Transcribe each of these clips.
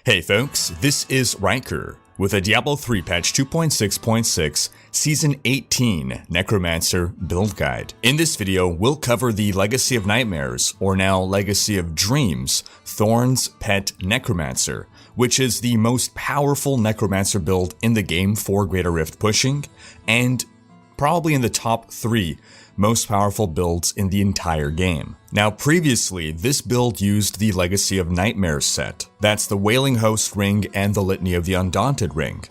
Hey folks, this is Riker with a Diablo 3 patch 2.6.6 Season 18 Necromancer build guide. In this video, we'll cover the Legacy of Nightmares, or now Legacy of Dreams, Thorns Pet Necromancer, which is the most powerful Necromancer build in the game for Greater Rift pushing, and probably in the top 3 most powerful builds in the entire game. Now previously, this build used the Legacy of Nightmares set. That's the Wailing Host ring and the Litany of the Undaunted ring.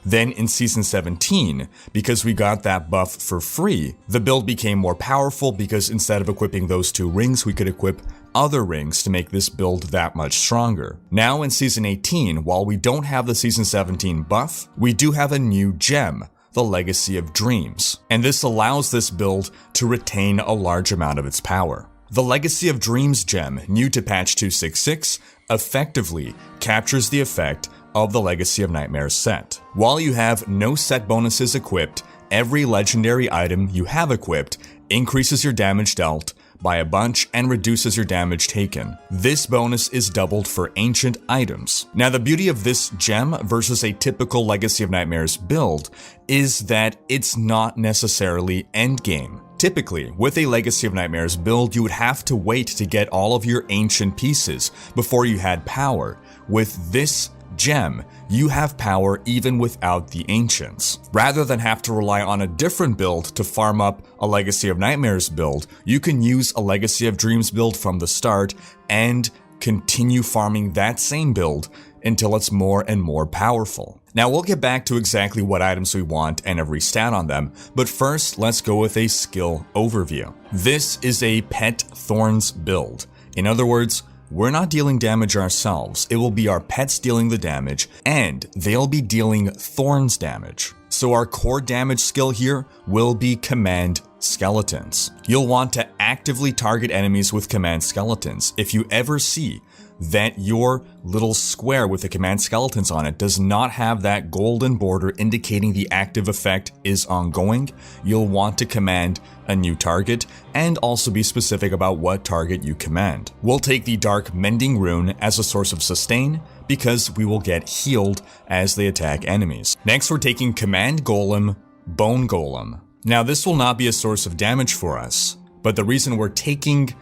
Then in Season 17, because we got that buff for free, the build became more powerful because instead of equipping those 2 rings, we could equip other rings to make this build that much stronger. Now in Season 18, while we don't have the Season 17 buff, we do have a new gem, the Legacy of Dreams, and this allows this build to retain a large amount of its power. The Legacy of Dreams gem, new to patch 2.6.6, effectively captures the effect of the Legacy of Nightmares set. While you have no set bonuses equipped, every legendary item you have equipped increases your damage dealt by a bunch and reduces your damage taken. This bonus is doubled for ancient items. Now the beauty of this gem versus a typical Legacy of Nightmares build is that it's not necessarily endgame. Typically, with a Legacy of Nightmares build, you would have to wait to get all of your ancient pieces before you had power. With this gem, you have power even without the ancients. Rather than have to rely on a different build to farm up a Legacy of Nightmares build, you can use a Legacy of Dreams build from the start and continue farming that same build until it's more and more powerful. Now we'll get back to exactly what items we want and every stat on them, but first let's go with a skill overview. This is a Pet Thorns build. In other words, we're not dealing damage ourselves, it will be our pets dealing the damage, and they'll be dealing thorns damage. So our core damage skill here will be Command Skeletons. You'll want to actively target enemies with Command Skeletons. If you ever see that your little square with the Command Skeletons on it does not have that golden border indicating the active effect is ongoing, you'll want to command a new target and also be specific about what target you command. We'll take the Dark Mending rune as a source of sustain because we will get healed as they attack enemies. Next we're taking Command Golem, Bone Golem. Now this will not be a source of damage for us, but the reason we're taking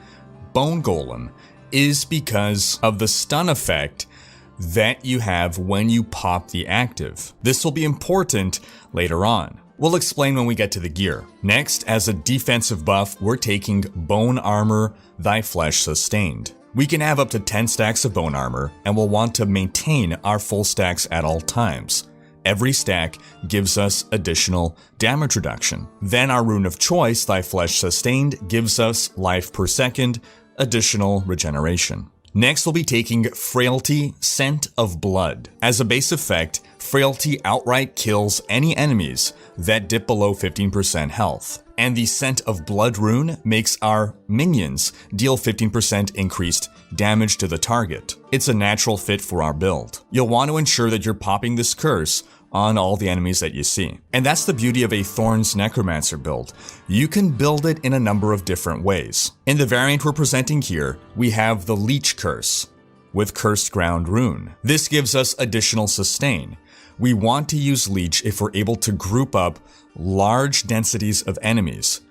Bone Golem is because of the stun effect that you have when you pop the active. This will be important later on. We'll explain when we get to the gear. Next, as a defensive buff, we're taking Bone Armor, Thy Flesh Sustained. We can have up to 10 stacks of Bone Armor, and we'll want to maintain our full stacks at all times. Every stack gives us additional damage reduction. Then our Rune of Choice, Thy Flesh Sustained, gives us life per second, additional regeneration. Next we'll be taking Frailty, Scent of Blood. As a base effect, Frailty outright kills any enemies that dip below 15% health. And the Scent of Blood rune makes our minions deal 15% increased damage to the target. It's a natural fit for our build. You'll want to ensure that you're popping this curse on all the enemies that you see. And that's the beauty of a Thorns Necromancer build. You can build it in a number of different ways. In the variant we're presenting here, we have the Leech Curse with Cursed Ground rune. This gives us additional sustain. We want to use Leech if we're able to group up large densities of enemies,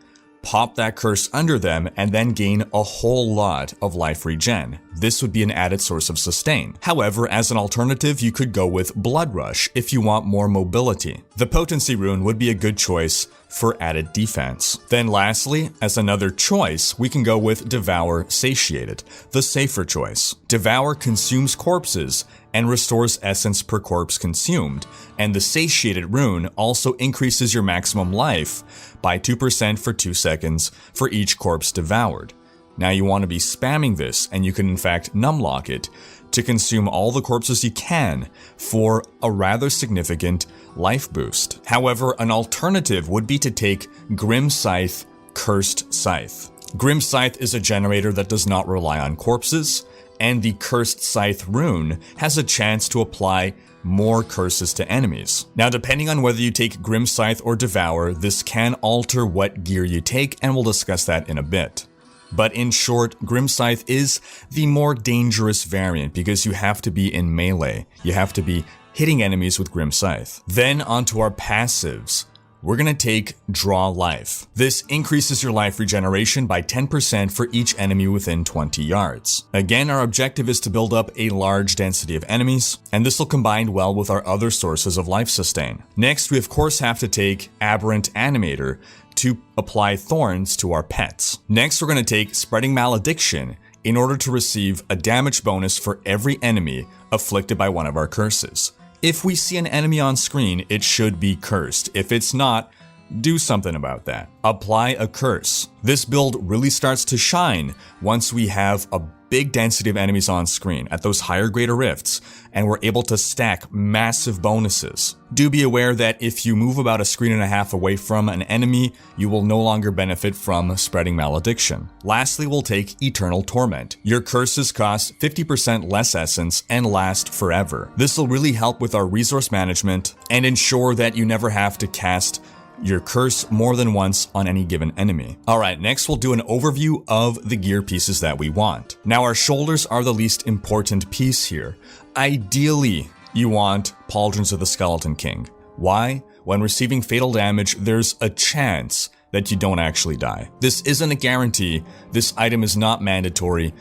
pop that curse under them, and then gain a whole lot of life regen. This would be an added source of sustain. However, as an alternative, you could go with Blood Rush if you want more mobility. The Potency rune would be a good choice for added defense. Then lastly, as another choice, we can go with Devour Satiated, the safer choice. Devour consumes corpses and restores essence per corpse consumed, and the Satiated rune also increases your maximum life by 2% for 2 seconds for each corpse devoured. Now you want to be spamming this, and you can in fact numlock it to consume all the corpses you can for a rather significant life boost. However, an alternative would be to take Grim Scythe, Cursed Scythe. Grim Scythe is a generator that does not rely on corpses, and the Cursed Scythe rune has a chance to apply more curses to enemies. Now, depending on whether you take Grim Scythe or Devour, this can alter what gear you take, and we'll discuss that in a bit. But in short, Grimscythe is the more dangerous variant because you have to be in melee. You have to be hitting enemies with Grimscythe. Then onto our passives. We're gonna take Draw Life. This increases your life regeneration by 10% for each enemy within 20 yards. Again, our objective is to build up a large density of enemies, and this will combine well with our other sources of life sustain. Next, we of course have to take Aberrant Animator to apply thorns to our pets. Next, we're gonna take Spreading Malediction in order to receive a damage bonus for every enemy afflicted by one of our curses. If we see an enemy on screen, it should be cursed. If it's not, do something about that. Apply a curse. This build really starts to shine once we have a big density of enemies on screen at those higher greater rifts, and we're able to stack massive bonuses. Do be aware that if you move about a screen and a half away from an enemy, you will no longer benefit from Spreading Malediction. Lastly, we'll take Eternal Torment. Your curses cost 50% less essence and last forever. This will really help with our resource management and ensure that you never have to cast your curse more than once on any given enemy. Alright, next we'll do an overview of the gear pieces that we want. Now our shoulders are the least important piece here. Ideally, you want Pauldrons of the Skeleton King. Why? When receiving fatal damage, there's a chance that you don't actually die. This isn't a guarantee, this item is not mandatory.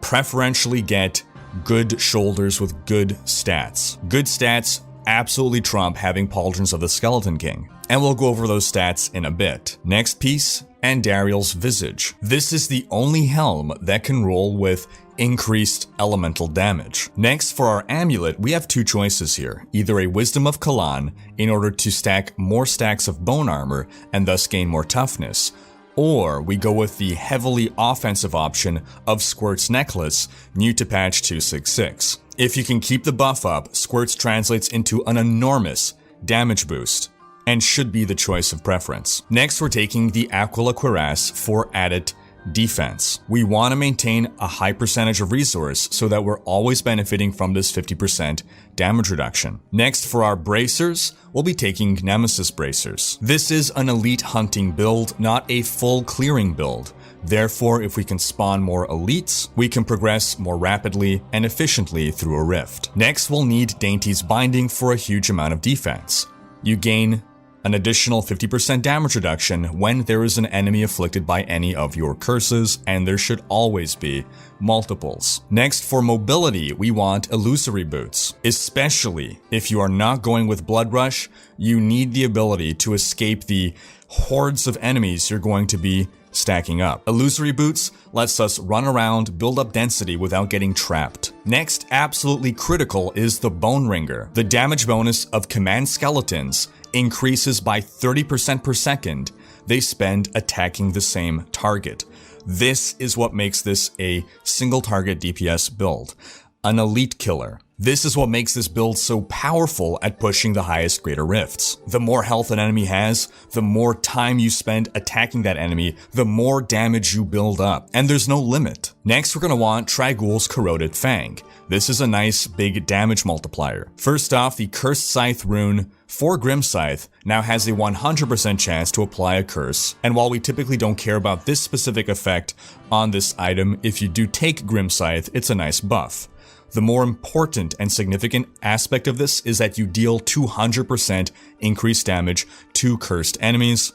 Preferentially get good shoulders with good stats. Good stats absolutely trump having Pauldrons of the Skeleton King. And we'll go over those stats in a bit. Next piece, Andariel's Visage. This is the only helm that can roll with increased elemental damage. Next, for our amulet, we have two choices here. Either a Wisdom of Kalan in order to stack more stacks of bone armor and thus gain more toughness, or we go with the heavily offensive option of Squirt's Necklace, new to patch 266. If you can keep the buff up, Squirts translates into an enormous damage boost, and should be the choice of preference. Next, we're taking the Aquila Cuirass for added defense. We want to maintain a high percentage of resource so that we're always benefiting from this 50% damage reduction. Next, for our bracers, we'll be taking Nemesis Bracers. This is an elite hunting build, not a full clearing build. Therefore, if we can spawn more elites, we can progress more rapidly and efficiently through a rift. Next, we'll need Dainty's Binding for a huge amount of defense. You gain an additional 50% damage reduction when there is an enemy afflicted by any of your curses, and there should always be multiples. Next, for mobility, we want Illusory Boots. Especially if you are not going with Blood Rush, you need the ability to escape the hordes of enemies you're going to be stacking up. Illusory Boots lets us run around, build up density without getting trapped. Next, absolutely critical, is the Bone Ringer. The damage bonus of command skeletons increases by 30% per second they spend attacking the same target. This is what makes this a single target DPS build. An elite killer. This is what makes this build so powerful at pushing the highest greater rifts. The more health an enemy has, the more time you spend attacking that enemy, the more damage you build up, and there's no limit. Next, we're gonna want Trigul's Corroded Fang. This is a nice big damage multiplier. First off, the Cursed Scythe rune for Grimscythe now has a 100% chance to apply a curse, and while we typically don't care about this specific effect on this item, if you do take Grimscythe, it's a nice buff. The more important and significant aspect of this is that you deal 200% increased damage to cursed enemies,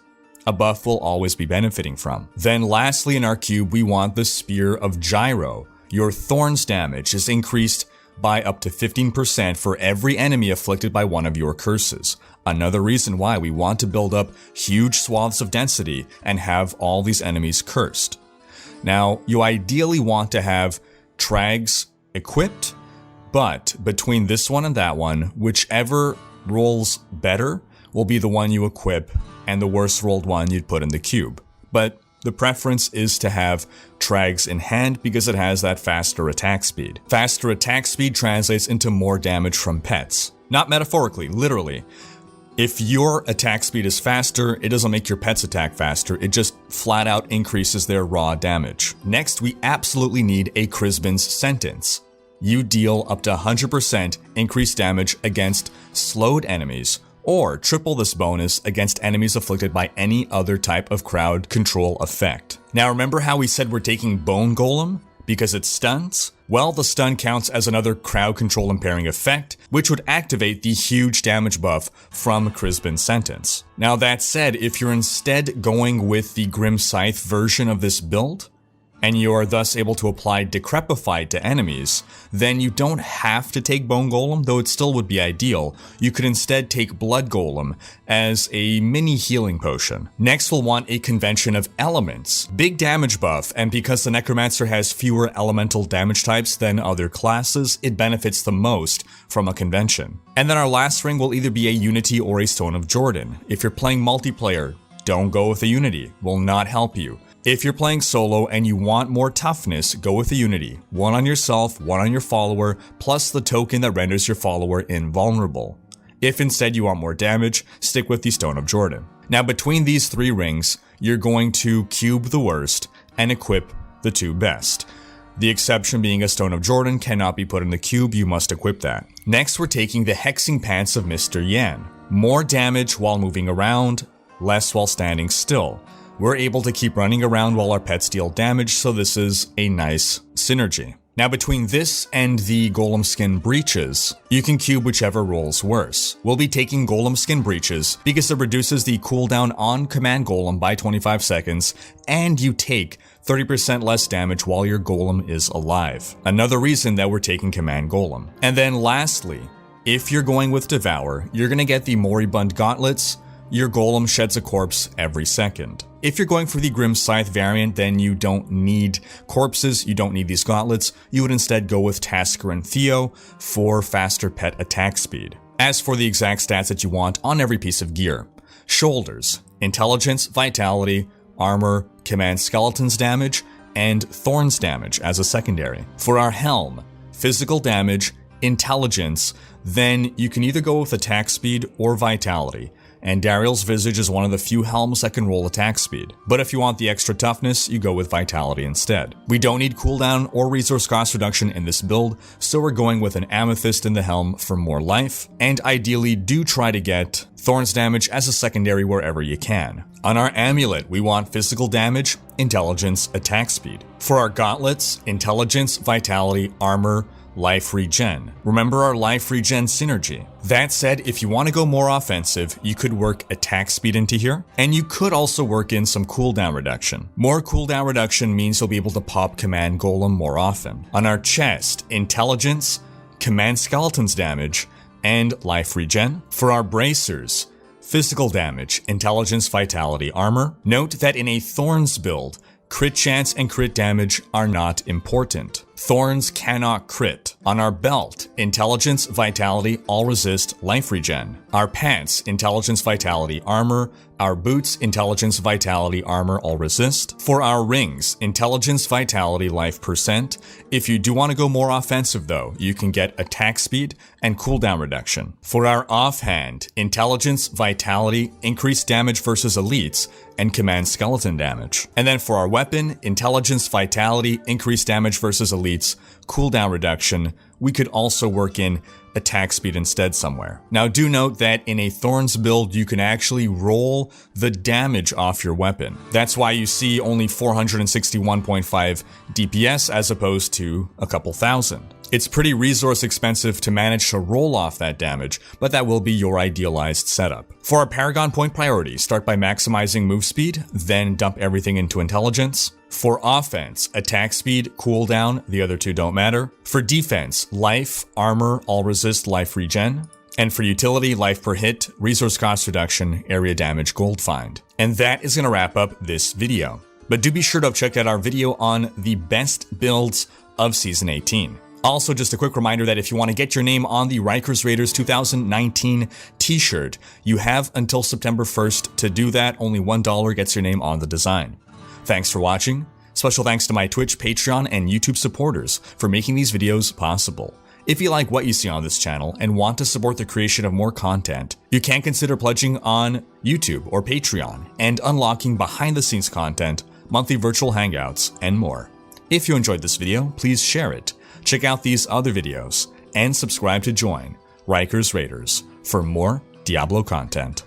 a buff we'll always be benefiting from. Then lastly in our cube, we want the Spear of Gyro. Your Thorns damage is increased by up to 15% for every enemy afflicted by one of your curses. Another reason why we want to build up huge swaths of density and have all these enemies cursed. Now, you ideally want to have Trags equipped, but between this one and that one, whichever rolls better will be the one you equip, and the worst rolled one you'd put in the cube. But the preference is to have Trags in hand because it has that faster attack speed. Faster attack speed translates into more damage from pets. Not metaphorically, literally. If your attack speed is faster, it doesn't make your pets attack faster, it just flat out increases their raw damage. Next, we absolutely need a Crispin's Sentence. You deal up to 100% increased damage against slowed enemies, or triple this bonus against enemies afflicted by any other type of crowd control effect. Now remember how we said we're taking Bone Golem because it stuns? Well, the stun counts as another crowd control impairing effect, which would activate the huge damage buff from Crispin's Sentence. Now that said, if you're instead going with the Grim Scythe version of this build, and you are thus able to apply Decrepify to enemies, then you don't have to take Bone Golem, though it still would be ideal. You could instead take Blood Golem as a mini healing potion. Next we'll want a convention of elements. Big damage buff, and because the Necromancer has fewer elemental damage types than other classes, it benefits the most from a convention. And then our last ring will either be a Unity or a Stone of Jordan. If you're playing multiplayer, don't go with a Unity, will not help you. If you're playing solo and you want more toughness, go with the Unity. One on yourself, one on your follower, plus the token that renders your follower invulnerable. If instead you want more damage, stick with the Stone of Jordan. Now between these three rings, you're going to cube the worst and equip the two best. The exception being a Stone of Jordan cannot be put in the cube, you must equip that. Next we're taking the Hexing Pants of Mr. Yan. More damage while moving around, less while standing still. We're able to keep running around while our pets deal damage, so this is a nice synergy. Now between this and the Golem Skin Breaches, you can cube whichever rolls worse. We'll be taking Golem Skin Breaches because it reduces the cooldown on Command Golem by 25 seconds, and you take 30% less damage while your Golem is alive. Another reason that we're taking Command Golem. And then lastly, if you're going with Devour, you're gonna get the Moribund Gauntlets. Your Golem sheds a corpse every second. If you're going for the Grim Scythe variant, then you don't need corpses, you don't need these gauntlets. You would instead go with Tasker and Theo for faster pet attack speed. As for the exact stats that you want on every piece of gear: shoulders, intelligence, vitality, armor, command skeletons damage, and thorns damage as a secondary. For our helm, physical damage, intelligence, then you can either go with attack speed or vitality. And Dariel's Visage is one of the few helms that can roll attack speed. But if you want the extra toughness, you go with Vitality instead. We don't need cooldown or resource cost reduction in this build, so we're going with an Amethyst in the helm for more life, and ideally do try to get Thorns damage as a secondary wherever you can. On our Amulet, we want physical damage, intelligence, attack speed. For our Gauntlets, intelligence, vitality, armor, life regen. Remember our life regen synergy. That said, if you want to go more offensive, you could work attack speed into here, and you could also work in some cooldown reduction. More cooldown reduction means you'll be able to pop Command Golem more often. On our chest, intelligence, command skeletons damage, and life regen. For our bracers, physical damage, intelligence, vitality, armor. Note that in a Thorns build, crit chance and crit damage are not important. Thorns cannot crit. On our belt, intelligence, vitality, all resist, life regen. Our pants, intelligence, vitality, armor. Our boots, intelligence, vitality, armor, all resist. For our rings, intelligence, vitality, life percent. If you do want to go more offensive though, you can get attack speed and cooldown reduction. For our offhand, intelligence, vitality, increased damage versus elites, and command skeleton damage. And then for our weapon, intelligence, vitality, increased damage versus elites, cooldown reduction. We could also work in attack speed instead somewhere. Now do note that in a Thorns build, you can actually roll the damage off your weapon. That's why you see only 461.5 DPS as opposed to a couple thousand. It's pretty resource expensive to manage to roll off that damage, but that will be your idealized setup. For our Paragon point priority, start by maximizing move speed, then dump everything into intelligence. For offense, attack speed, cooldown, the other two don't matter. For defense, life, armor, all resist, life regen. And for utility, life per hit, resource cost reduction, area damage, gold find. And that is going to wrap up this video. But do be sure to check out our video on the best builds of Season 18. Also, just a quick reminder that if you want to get your name on the Rikers Raiders 2019 t-shirt, you have until September 1st to do that. Only $1 gets your name on the design. Thanks for watching. Special thanks to my Twitch, Patreon, and YouTube supporters for making these videos possible. If you like what you see on this channel and want to support the creation of more content, you can consider pledging on YouTube or Patreon and unlocking behind-the-scenes content, monthly virtual hangouts, and more. If you enjoyed this video, please share it. Check out these other videos and subscribe to join Rikers Raiders for more Diablo content.